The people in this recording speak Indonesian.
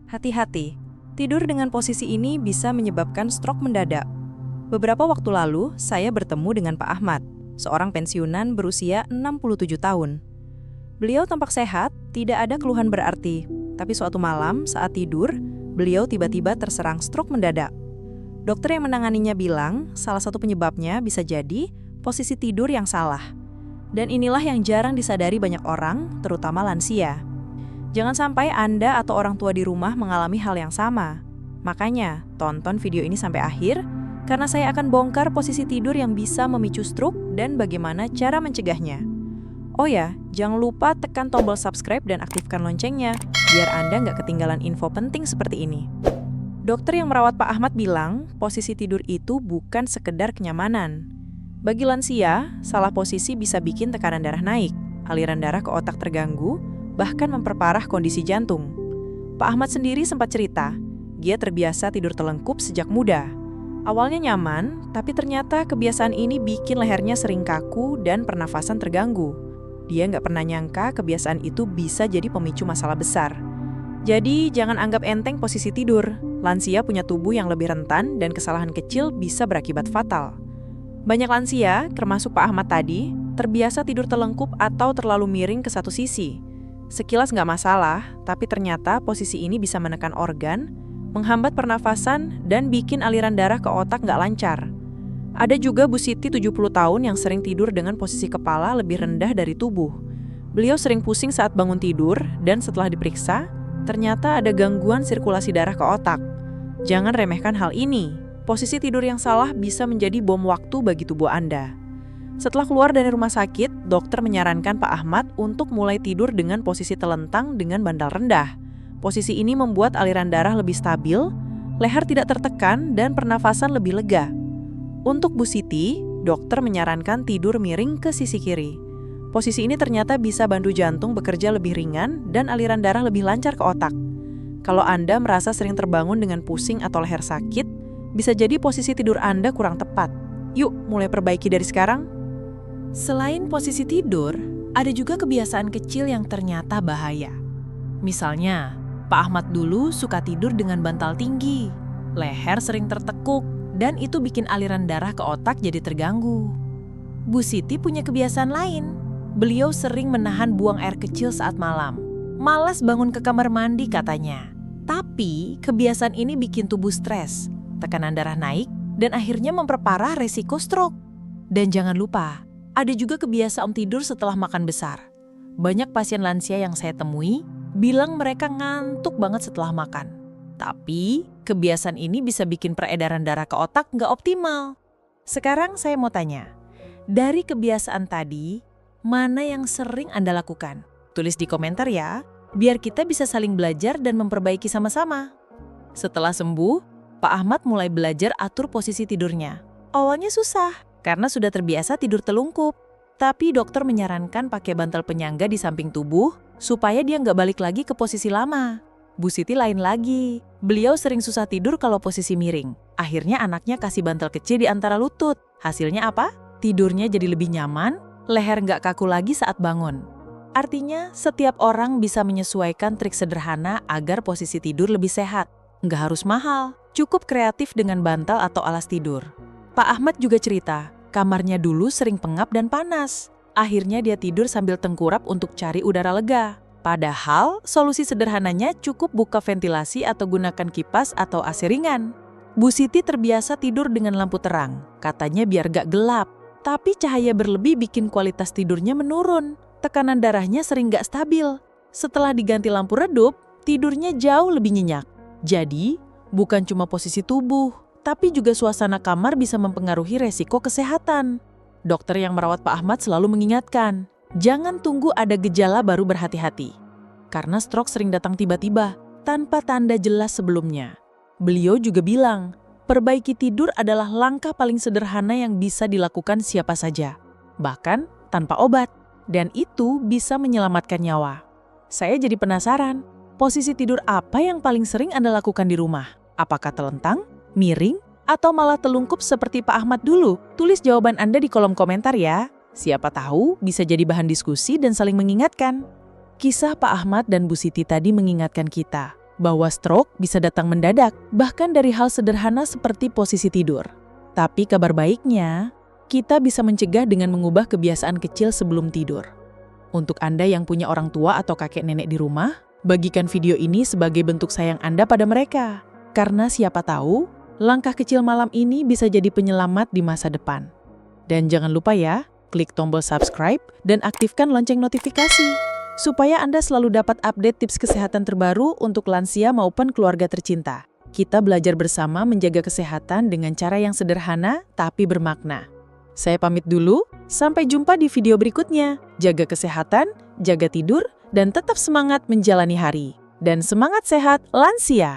Hati-hati, tidur dengan posisi ini bisa menyebabkan stroke mendadak. Beberapa waktu lalu, saya bertemu dengan Pak Ahmad, seorang pensiunan berusia 67 tahun. Beliau tampak sehat, tidak ada keluhan berarti, tapi suatu malam saat tidur, beliau tiba-tiba terserang stroke mendadak. Dokter yang menanganinya bilang, salah satu penyebabnya bisa jadi posisi tidur yang salah. Dan inilah yang jarang disadari banyak orang, terutama lansia. Jangan sampai Anda atau orang tua di rumah mengalami hal yang sama. Makanya, tonton video ini sampai akhir, karena saya akan bongkar posisi tidur yang bisa memicu stroke dan bagaimana cara mencegahnya. Oh ya, jangan lupa tekan tombol subscribe dan aktifkan loncengnya, biar Anda nggak ketinggalan info penting seperti ini. Dokter yang merawat Pak Ahmad bilang, posisi tidur itu bukan sekedar kenyamanan. Bagi lansia, salah posisi bisa bikin tekanan darah naik, aliran darah ke otak terganggu, bahkan memperparah kondisi jantung. Pak Ahmad sendiri sempat cerita, dia terbiasa tidur telengkup sejak muda. Awalnya nyaman, tapi ternyata kebiasaan ini bikin lehernya sering kaku dan pernafasan terganggu. Dia nggak pernah nyangka kebiasaan itu bisa jadi pemicu masalah besar. Jadi, jangan anggap enteng posisi tidur. Lansia punya tubuh yang lebih rentan dan kesalahan kecil bisa berakibat fatal. Banyak lansia, termasuk Pak Ahmad tadi, terbiasa tidur telengkup atau terlalu miring ke satu sisi. Sekilas nggak masalah, tapi ternyata posisi ini bisa menekan organ, menghambat pernafasan, dan bikin aliran darah ke otak nggak lancar. Ada juga Bu Siti 70 tahun yang sering tidur dengan posisi kepala lebih rendah dari tubuh. Beliau sering pusing saat bangun tidur, dan setelah diperiksa, ternyata ada gangguan sirkulasi darah ke otak. Jangan remehkan hal ini. Posisi tidur yang salah bisa menjadi bom waktu bagi tubuh Anda. Setelah keluar dari rumah sakit, dokter menyarankan Pak Ahmad untuk mulai tidur dengan posisi telentang dengan bantal rendah. Posisi ini membuat aliran darah lebih stabil, leher tidak tertekan, dan pernafasan lebih lega. Untuk Bu Siti, dokter menyarankan tidur miring ke sisi kiri. Posisi ini ternyata bisa bantu jantung bekerja lebih ringan dan aliran darah lebih lancar ke otak. Kalau Anda merasa sering terbangun dengan pusing atau leher sakit, bisa jadi posisi tidur Anda kurang tepat. Yuk, mulai perbaiki dari sekarang. Selain posisi tidur, ada juga kebiasaan kecil yang ternyata bahaya. Misalnya, Pak Ahmad dulu suka tidur dengan bantal tinggi, leher sering tertekuk, dan itu bikin aliran darah ke otak jadi terganggu. Bu Siti punya kebiasaan lain. Beliau sering menahan buang air kecil saat malam. Malas bangun ke kamar mandi katanya. Tapi, kebiasaan ini bikin tubuh stres, tekanan darah naik, dan akhirnya memperparah resiko stroke. Dan jangan lupa, ada juga kebiasaan tidur setelah makan besar. Banyak pasien lansia yang saya temui bilang mereka ngantuk banget setelah makan. Tapi, kebiasaan ini bisa bikin peredaran darah ke otak nggak optimal. Sekarang saya mau tanya, dari kebiasaan tadi, mana yang sering Anda lakukan? Tulis di komentar ya, biar kita bisa saling belajar dan memperbaiki sama-sama. Setelah sembuh, Pak Ahmad mulai belajar atur posisi tidurnya. Awalnya susah, karena sudah terbiasa tidur telungkup. Tapi dokter menyarankan pakai bantal penyangga di samping tubuh, supaya dia nggak balik lagi ke posisi lama. Bu Siti lain lagi. Beliau sering susah tidur kalau posisi miring. Akhirnya anaknya kasih bantal kecil di antara lutut. Hasilnya apa? Tidurnya jadi lebih nyaman, leher nggak kaku lagi saat bangun. Artinya, setiap orang bisa menyesuaikan trik sederhana agar posisi tidur lebih sehat. Nggak harus mahal, cukup kreatif dengan bantal atau alas tidur. Pak Ahmad juga cerita, kamarnya dulu sering pengap dan panas. Akhirnya dia tidur sambil tengkurap untuk cari udara lega. Padahal, solusi sederhananya cukup buka ventilasi atau gunakan kipas atau AC ringan. Bu Siti terbiasa tidur dengan lampu terang, katanya biar gak gelap. Tapi cahaya berlebih bikin kualitas tidurnya menurun. Tekanan darahnya sering gak stabil. Setelah diganti lampu redup, tidurnya jauh lebih nyenyak. Jadi, bukan cuma posisi tubuh, tapi juga suasana kamar bisa mempengaruhi resiko kesehatan. Dokter yang merawat Pak Ahmad selalu mengingatkan, jangan tunggu ada gejala baru berhati-hati. Karena stroke sering datang tiba-tiba, tanpa tanda jelas sebelumnya. Beliau juga bilang, perbaiki tidur adalah langkah paling sederhana yang bisa dilakukan siapa saja. Bahkan tanpa obat. Dan itu bisa menyelamatkan nyawa. Saya jadi penasaran, posisi tidur apa yang paling sering Anda lakukan di rumah? Apakah telentang, miring, atau malah telungkup seperti Pak Ahmad dulu? Tulis jawaban Anda di kolom komentar ya. Siapa tahu bisa jadi bahan diskusi dan saling mengingatkan. Kisah Pak Ahmad dan Bu Siti tadi mengingatkan kita bahwa stroke bisa datang mendadak, bahkan dari hal sederhana seperti posisi tidur. Tapi kabar baiknya, kita bisa mencegah dengan mengubah kebiasaan kecil sebelum tidur. Untuk Anda yang punya orang tua atau kakek nenek di rumah, bagikan video ini sebagai bentuk sayang Anda pada mereka. Karena siapa tahu, langkah kecil malam ini bisa jadi penyelamat di masa depan. Dan jangan lupa ya, klik tombol subscribe dan aktifkan lonceng notifikasi supaya Anda selalu dapat update tips kesehatan terbaru untuk lansia maupun keluarga tercinta. Kita belajar bersama menjaga kesehatan dengan cara yang sederhana tapi bermakna. Saya pamit dulu, sampai jumpa di video berikutnya. Jaga kesehatan, jaga tidur, dan tetap semangat menjalani hari. Dan semangat sehat lansia!